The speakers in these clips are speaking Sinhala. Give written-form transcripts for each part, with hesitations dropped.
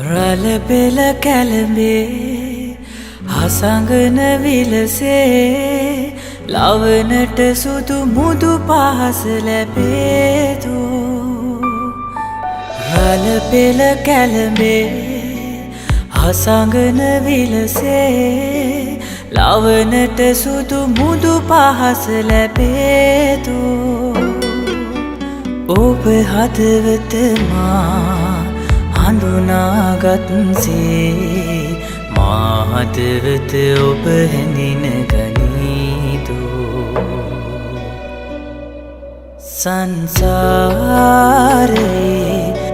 රැළ පෙළ කැළඹේ හසඟන විලසේ ලවනට සුදු මුදු පහස ලැබේතු රැළ පෙළ කැළඹේ හසඟන විලසේ ලවනට සුදු මුදු පහස ලැබේතු ඔබ හදවත මා හඳුනාගත්සේ මා හදවත ඔබ හැඳින ගනීදු සංසාරේ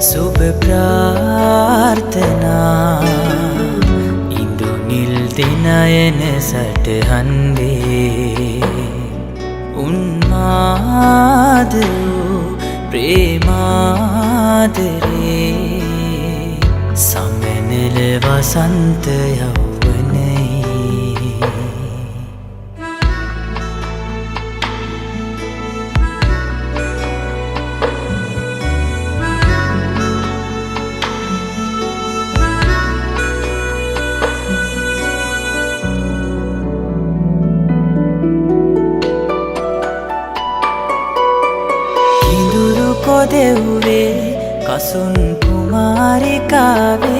සුබ ප්‍රාර්ථනා ඉන්දුනිල් දිනයන සටහන්වේ උන්මාදෝ ප්‍රේමාදරේ සමනල වසන්ත යෞවනයි ඉඳුරු කොදෙව්වේ කසුන් කුමාරිකාවේ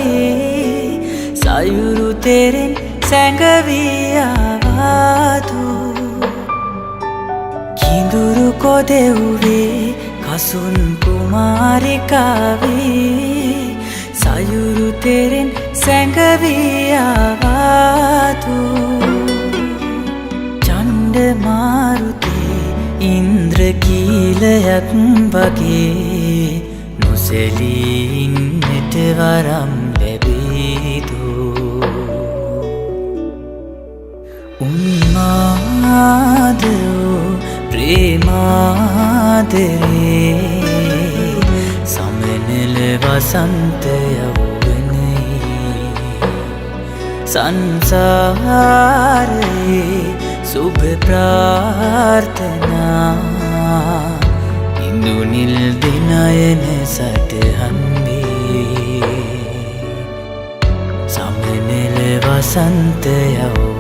සයුරු තෙරෙන් සැඟවී ආවාතු කිඳුරු කොදෙව්වේ කසුන් කුමාරිකාවේ සයුරු තෙරෙන් සැඟවී ආවාතු චණ්ඩ මාරුතේ ඉන්ද්‍රකීලයක් වගේ නොසැලීන්නට වරම් ලැබේතු උන්මාදෝ ප්‍රේමාදරේ සමනල වසන්ත යෞවනයි සංසාරේ සුබ ප්‍රාර්ථනා ඉන්දුනිල් දිනයන සටහන්වේ සමනල වසන්ත යෞවනයි